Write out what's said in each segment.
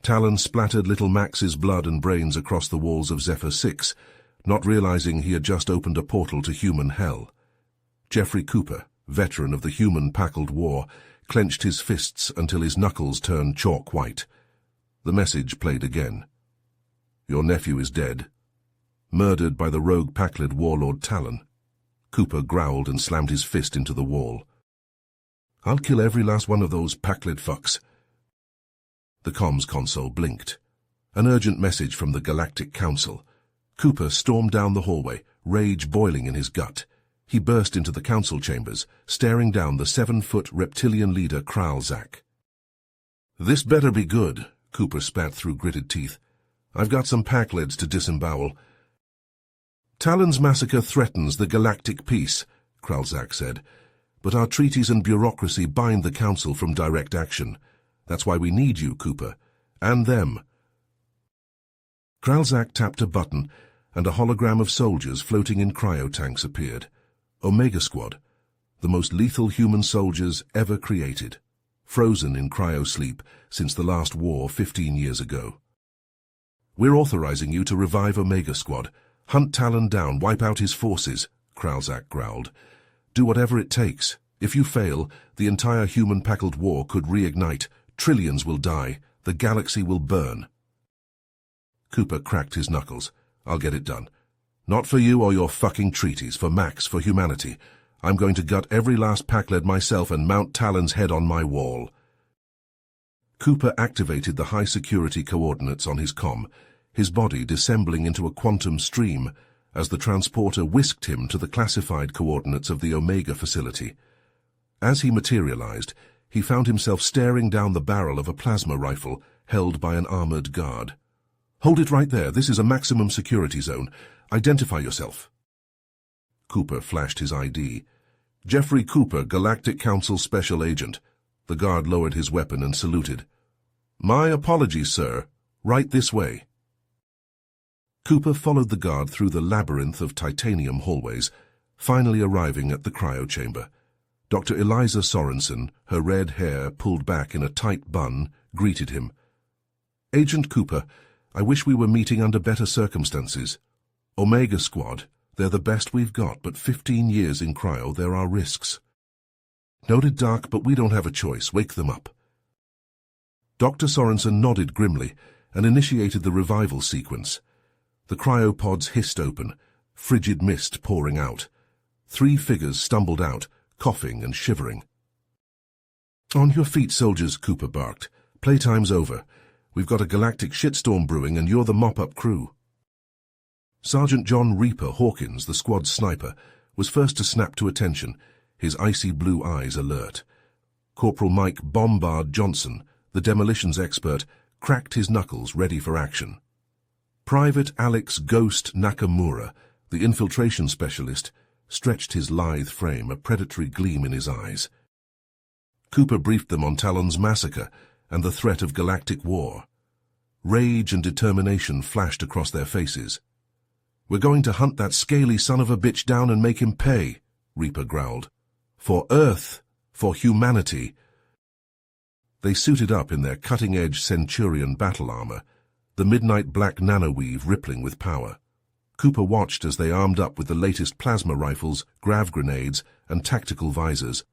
Talon splattered little Max's blood and brains across the walls of Zephyr 6, not realizing he had just opened a portal to human hell. Jeffrey Cooper, veteran of the human-packled war, clenched his fists until his knuckles turned chalk white. The message played again. Your nephew is dead. Murdered by the rogue Packled warlord Talon. Cooper growled and slammed his fist into the wall. I'll kill every last one of those Packled fucks. The comms console blinked. An urgent message from the Galactic Council. Cooper stormed down the hallway, rage boiling in his gut. He burst into the council chambers, staring down the 7-foot reptilian leader Kralzak. This better be good, Cooper spat through gritted teeth. I've got some Packleds to disembowel. Talon's massacre threatens the galactic peace, Kralzak said, but our treaties and bureaucracy bind the council from direct action. That's why we need you, Cooper. And them. Kralzak tapped a button, and a hologram of soldiers floating in cryo tanks appeared. Omega Squad, the most lethal human soldiers ever created, frozen in cryo-sleep since the last war 15 years ago. We're authorizing you to revive Omega Squad. Hunt Talon down, wipe out his forces, Kralzak growled. Do whatever it takes. If you fail, the entire human-packled war could reignite. Trillions will die. The galaxy will burn. Cooper cracked his knuckles. I'll get it done. Not for you or your fucking treaties, for Max, for humanity. I'm going to gut every last Packled myself and mount Talon's head on my wall. Cooper activated the high-security coordinates on his comm, his body dissembling into a quantum stream as the transporter whisked him to the classified coordinates of the Omega facility. As he materialized, he found himself staring down the barrel of a plasma rifle held by an armored guard. Hold it right there. This is a maximum security zone. Identify yourself. Cooper flashed his ID. Jeffrey Cooper, Galactic Council Special Agent. The guard lowered his weapon and saluted. My apologies, sir. Right this way. Cooper followed the guard through the labyrinth of titanium hallways, finally arriving at the cryo chamber. Dr. Eliza Sorensen, her red hair pulled back in a tight bun, greeted him. Agent Cooper, I wish we were meeting under better circumstances. Omega Squad, they're the best we've got, but 15 years in cryo, there are risks. Noted, Doc, but we don't have a choice. Wake them up. Dr. Sorensen nodded grimly and initiated the revival sequence. The cryopods hissed open, frigid mist pouring out. 3 figures stumbled out, coughing and shivering. On your feet, soldiers, Cooper barked. Playtime's over. We've got a galactic shitstorm brewing and you're the mop-up crew. Sergeant John Reaper Hawkins, the squad's sniper, was first to snap to attention, his icy blue eyes alert. Corporal Mike Bombard Johnson, the demolitions expert, cracked his knuckles ready for action. Private Alex Ghost Nakamura, the infiltration specialist, stretched his lithe frame, a predatory gleam in his eyes. Cooper briefed them on Talon's massacre and the threat of galactic war. Rage and determination flashed across their faces. We're going to hunt that scaly son of a bitch down and make him pay, Reaper growled. For Earth, for humanity. They suited up in their cutting-edge Centurion battle armor, the midnight black nanoweave rippling with power. Cooper watched as they armed up with the latest plasma rifles, grav grenades, and tactical visors.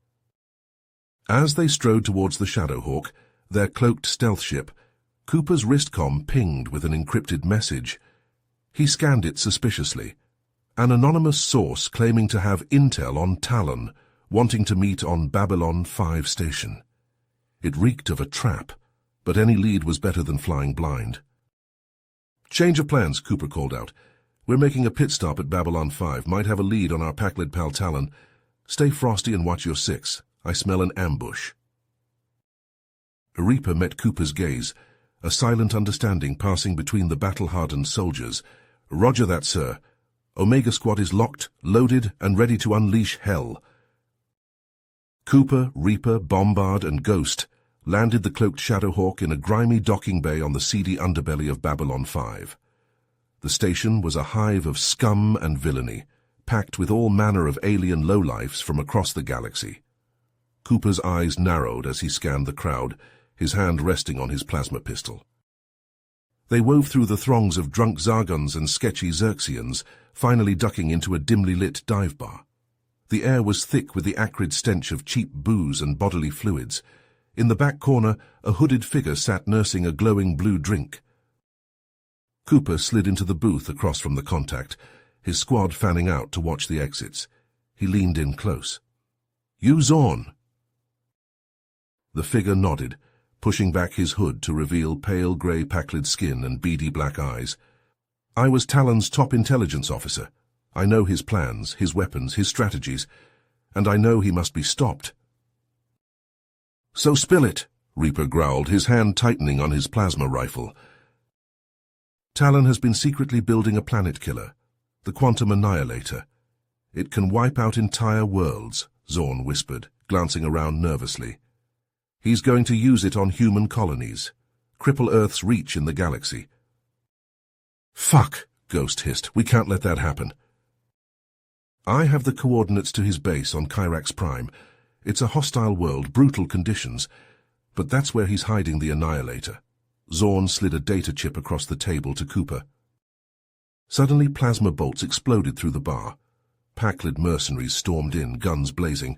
As they strode towards the Shadowhawk, their cloaked stealth ship, Cooper's wristcom pinged with an encrypted message. He scanned it suspiciously. An anonymous source claiming to have intel on Talon, wanting to meet on Babylon 5 station. It reeked of a trap, but any lead was better than flying blind. Change of plans, Cooper called out. We're making a pit stop at Babylon 5. Might have a lead on our Packled pal Talon. Stay frosty and watch your 6. I smell an ambush. A Reaper met Cooper's gaze, a silent understanding passing between the battle-hardened soldiers. Roger that, sir. Omega Squad is locked, loaded, and ready to unleash hell. Cooper, Reaper, Bombard, and Ghost landed the cloaked Shadowhawk in a grimy docking bay on the seedy underbelly of Babylon 5. The station was a hive of scum and villainy, packed with all manner of alien lowlifes from across the galaxy. Cooper's eyes narrowed as he scanned the crowd, his hand resting on his plasma pistol. They wove through the throngs of drunk Zargons and sketchy Xerxians, finally ducking into a dimly lit dive bar. The air was thick with the acrid stench of cheap booze and bodily fluids. In the back corner, a hooded figure sat nursing a glowing blue drink. Cooper slid into the booth across from the contact, his squad fanning out to watch the exits. He leaned in close. "You Zorn?" The figure nodded, pushing back his hood to reveal pale grey packled skin and beady black eyes. "I was Talon's top intelligence officer. I know his plans, his weapons, his strategies, and I know he must be stopped." "So spill it," Reaper growled, his hand tightening on his plasma rifle. "Talon has been secretly building a planet killer, the Quantum Annihilator. It can wipe out entire worlds," Zorn whispered, glancing around nervously. "He's going to use it on human colonies, cripple Earth's reach in the galaxy." "Fuck," Ghost hissed. "We can't let that happen." "I have the coordinates to his base on Kyrax Prime. It's a hostile world, brutal conditions, but that's where he's hiding the Annihilator." Zorn slid a data chip across the table to Cooper. Suddenly plasma bolts exploded through the bar. Packled mercenaries stormed in, guns blazing.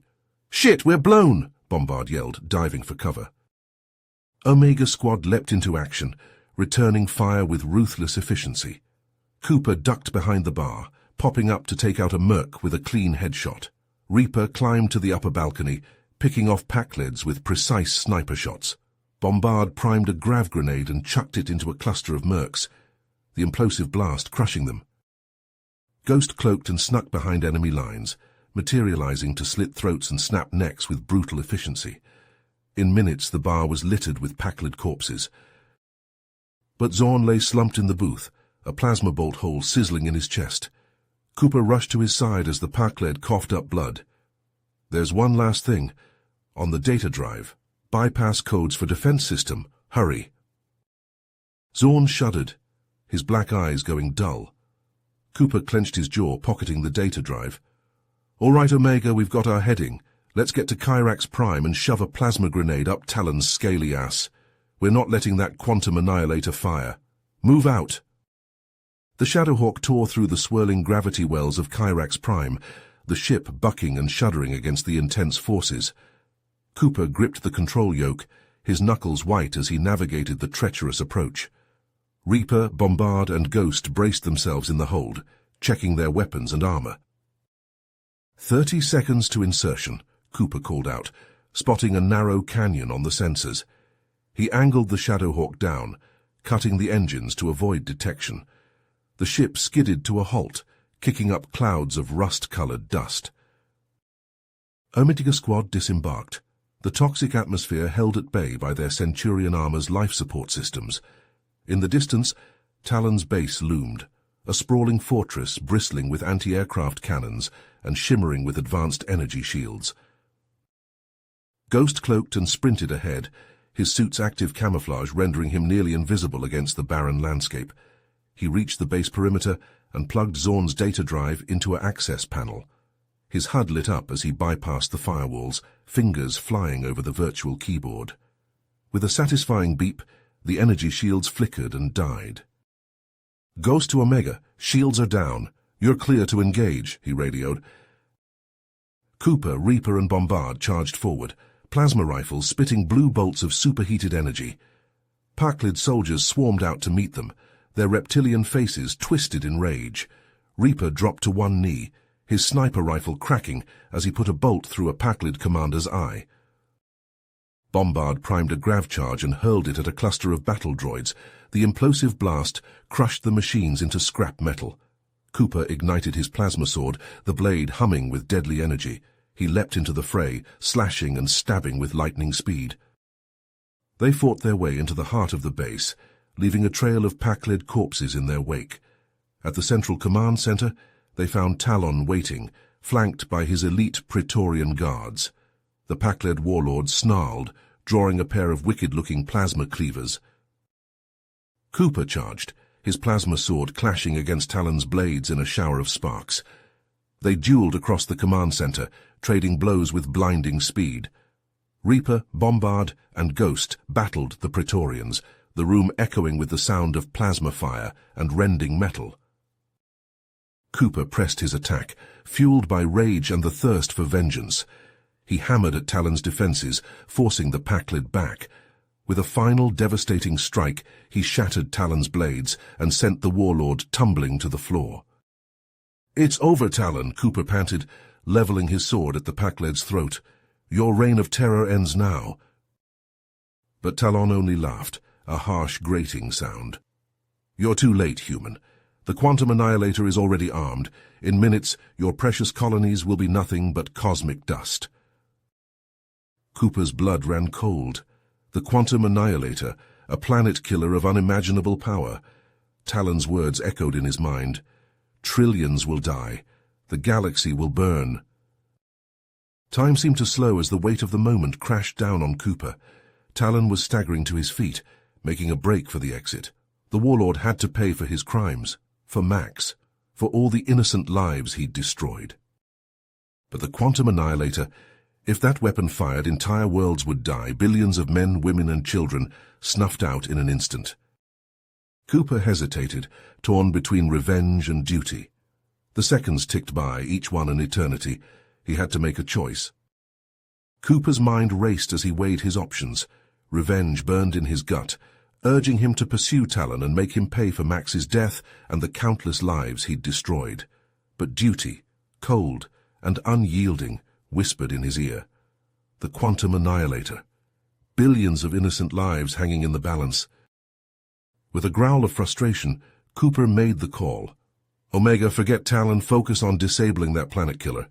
"Shit, we're blown!" Bombard yelled, diving for cover. Omega Squad leapt into action, returning fire with ruthless efficiency. Cooper ducked behind the bar, popping up to take out a merc with a clean headshot. Reaper climbed to the upper balcony, picking off Packleds with precise sniper shots. Bombard primed a grav grenade and chucked it into a cluster of mercs, the implosive blast crushing them. Ghost cloaked and snuck behind enemy lines, materializing to slit throats and snap necks with brutal efficiency. In minutes the bar was littered with Packled corpses. But Zorn lay slumped in the booth, a plasma bolt hole sizzling in his chest. Cooper rushed to his side as the Packled coughed up blood. "There's one last thing. On the data drive. Bypass codes for defense system. Hurry." Zorn shuddered, his black eyes going dull. Cooper clenched his jaw, pocketing the data drive. "All right, Omega, we've got our heading. Let's get to Kyrax Prime and shove a plasma grenade up Talon's scaly ass. We're not letting that Quantum Annihilator fire. Move out." The Shadowhawk tore through the swirling gravity wells of Kyrax Prime, the ship bucking and shuddering against the intense forces. Cooper gripped the control yoke, his knuckles white as he navigated the treacherous approach. Reaper, Bombard, and Ghost braced themselves in the hold, checking their weapons and armor. 30 seconds to insertion, Cooper called out, spotting a narrow canyon on the sensors. He angled the Shadowhawk down, cutting the engines to avoid detection. The ship skidded to a halt, kicking up clouds of rust-colored dust. Omega Squad disembarked, the toxic atmosphere held at bay by their Centurion armor's life support systems. In the distance, Talon's base loomed, a sprawling fortress bristling with anti-aircraft cannons and shimmering with advanced energy shields. Ghost cloaked and sprinted ahead, his suit's active camouflage rendering him nearly invisible against the barren landscape. He reached the base perimeter and plugged Zorn's data drive into an access panel. His HUD lit up as he bypassed the firewalls, fingers flying over the virtual keyboard. With a satisfying beep, the energy shields flickered and died. "Ghost to Omega, shields are down. You're clear to engage," he radioed. Cooper, Reaper, and Bombard charged forward, plasma rifles spitting blue bolts of superheated energy. Packled soldiers swarmed out to meet them, their reptilian faces twisted in rage. Reaper dropped to one knee, his sniper rifle cracking as he put a bolt through a Packled commander's eye. Bombard primed a grav charge and hurled it at a cluster of battle droids. The implosive blast crushed the machines into scrap metal. Cooper ignited his plasma sword, the blade humming with deadly energy. He leapt into the fray, slashing and stabbing with lightning speed. They fought their way into the heart of the base, leaving a trail of Packled corpses in their wake. At the central command center, they found Talon waiting, flanked by his elite Praetorian guards. The Packled warlord snarled, drawing a pair of wicked-looking plasma cleavers. Cooper charged, his plasma sword clashing against Talon's blades in a shower of sparks. They dueled across the command center, trading blows with blinding speed. Reaper, Bombard, and Ghost battled the Praetorians, the room echoing with the sound of plasma fire and rending metal. Cooper pressed his attack, fueled by rage and the thirst for vengeance. He hammered at Talon's defenses, forcing the Packlid back. With a final devastating strike, he shattered Talon's blades and sent the warlord tumbling to the floor. "It's over, Talon," Cooper panted, leveling his sword at the Packlid's throat. "Your reign of terror ends now." But Talon only laughed, a harsh grating sound. "You're too late, human. The quantum annihilator is already armed. In minutes, your precious colonies will be nothing but cosmic dust." Cooper's blood ran cold. The quantum annihilator, a planet killer of unimaginable power. Talon's words echoed in his mind. Trillions will die. The galaxy will burn. Time seemed to slow as the weight of the moment crashed down on Cooper. Talon was staggering to his feet, making a break for the exit. The warlord had to pay for his crimes, for Max, for all the innocent lives he'd destroyed. But the quantum annihilator, if that weapon fired, entire worlds would die, billions of men, women, and children snuffed out in an instant. Cooper hesitated, torn between revenge and duty. The seconds ticked by, each one an eternity. He had to make a choice. Cooper's mind raced as he weighed his options. Revenge burned in his gut, urging him to pursue Talon and make him pay for Max's death and the countless lives he'd destroyed. But duty, cold and unyielding, whispered in his ear. The quantum annihilator. Billions of innocent lives hanging in the balance. With a growl of frustration, Cooper made the call. "Omega, forget Talon, focus on disabling that planet killer.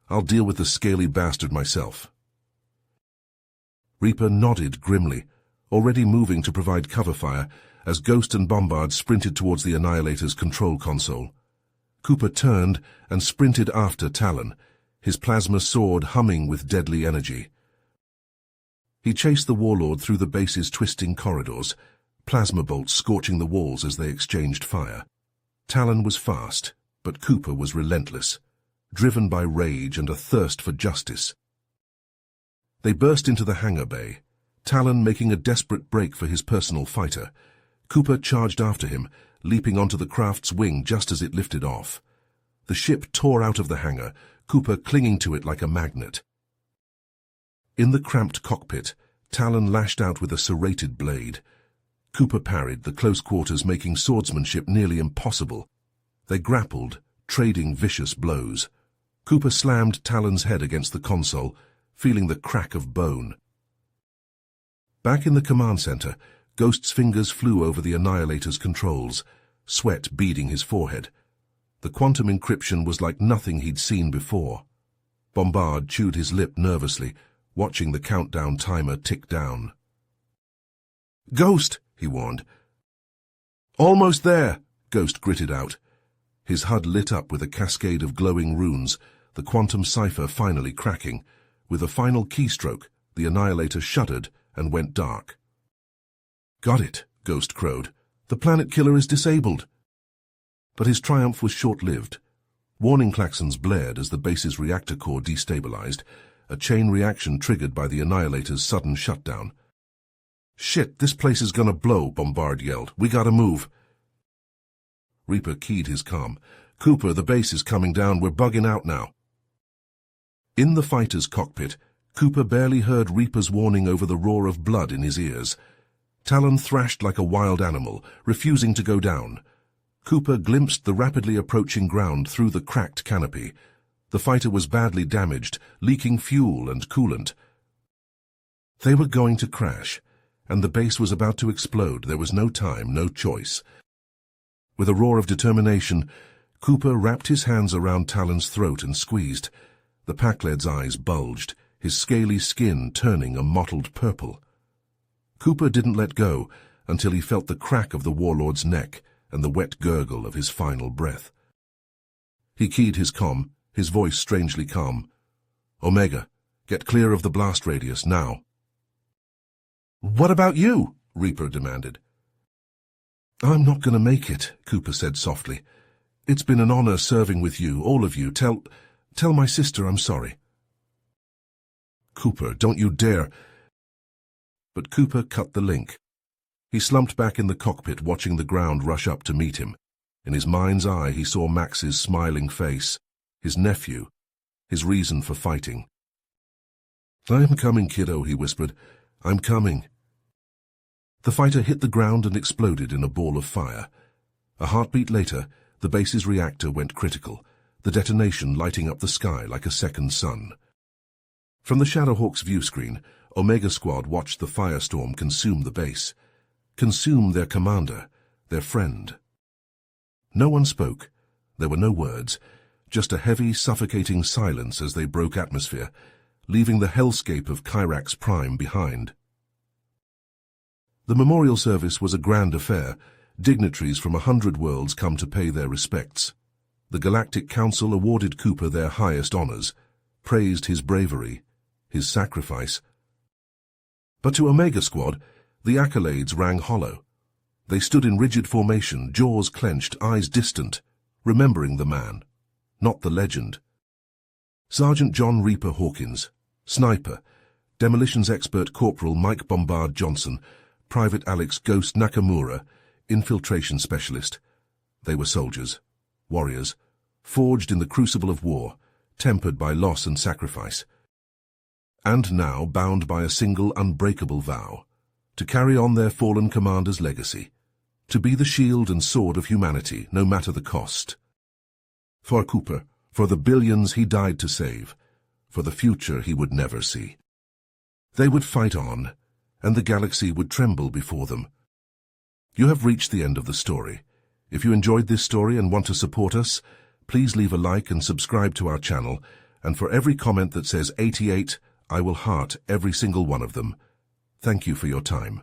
I'll deal with the scaly bastard myself." Reaper nodded grimly, already moving to provide cover fire as Ghost and Bombard sprinted towards the Annihilator's control console. Cooper turned and sprinted after Talon, his plasma sword humming with deadly energy. He chased the warlord through the base's twisting corridors, plasma bolts scorching the walls as they exchanged fire. Talon was fast, but Cooper was relentless, driven by rage and a thirst for justice. They burst into the hangar bay, Talon making a desperate break for his personal fighter. Cooper charged after him, leaping onto the craft's wing just as it lifted off. The ship tore out of the hangar, Cooper clinging to it like a magnet. In the cramped cockpit, Talon lashed out with a serrated blade. Cooper parried, the close quarters making swordsmanship nearly impossible. They grappled, trading vicious blows. Cooper slammed Talon's head against the console, feeling the crack of bone. Back in the command center, Ghost's fingers flew over the Annihilator's controls, sweat beading his forehead. The quantum encryption was like nothing he'd seen before. Bombard chewed his lip nervously, watching the countdown timer tick down. "Ghost!" he warned. "Almost there!" Ghost gritted out. His HUD lit up with a cascade of glowing runes, the quantum cipher finally cracking. With a final keystroke, the Annihilator shuddered and went dark. "Got it," Ghost crowed. "The planet killer is disabled." But his triumph was short-lived. Warning klaxons blared as the base's reactor core destabilized, a chain reaction triggered by the Annihilator's sudden shutdown. "Shit, this place is gonna blow," Bombard yelled. "We gotta move." Reaper keyed his comm. "Cooper, the base is coming down. We're bugging out now." In the fighter's cockpit, Cooper barely heard Reaper's warning over the roar of blood in his ears. Talon thrashed like a wild animal, refusing to go down. Cooper glimpsed the rapidly approaching ground through the cracked canopy. The fighter was badly damaged, leaking fuel and coolant. They were going to crash, and the base was about to explode. There was no time, no choice. With a roar of determination, Cooper wrapped his hands around Talon's throat and squeezed. The Packlid's eyes bulged, his scaly skin turning a mottled purple. Cooper didn't let go until he felt the crack of the warlord's neck and the wet gurgle of his final breath. He keyed his comm, his voice strangely calm. "Omega, get clear of the blast radius, now." "What about you?" Reaper demanded. "I'm not going to make it," Cooper said softly. "It's been an honor serving with you, all of you. Tell my sister I'm sorry." "Cooper, don't you dare." But Cooper cut the link. He slumped back in the cockpit, watching the ground rush up to meet him. In his mind's eye, he saw Max's smiling face, his nephew, his reason for fighting. "I am coming, kiddo," he whispered. "I'm coming." The fighter hit the ground and exploded in a ball of fire. A heartbeat later, the base's reactor went critical, the detonation lighting up the sky like a second sun. From the Shadowhawk's viewscreen, Omega Squad watched the firestorm consume the base, consume their commander, their friend. No one spoke. There were no words, just a heavy, suffocating silence as they broke atmosphere, leaving the hellscape of Kyrax Prime behind. The memorial service was a grand affair. Dignitaries from 100 worlds come to pay their respects. The Galactic Council awarded Cooper their highest honors, praised his bravery, his sacrifice. But to Omega Squad, the accolades rang hollow. They stood in rigid formation, jaws clenched, eyes distant, remembering the man, not the legend. Sergeant John Reaper Hawkins, sniper, demolitions expert Corporal Mike Bombard Johnson, Private Alex Ghost Nakamura, infiltration specialist. They were soldiers, warriors, forged in the crucible of war, tempered by loss and sacrifice. And now bound by a single unbreakable vow, to carry on their fallen commander's legacy, to be the shield and sword of humanity, no matter the cost. For Cooper, for the billions he died to save, for the future he would never see. They would fight on, and the galaxy would tremble before them. You have reached the end of the story. If you enjoyed this story and want to support us, please leave a like and subscribe to our channel, and for every comment that says 88, I will heart every single one of them. Thank you for your time.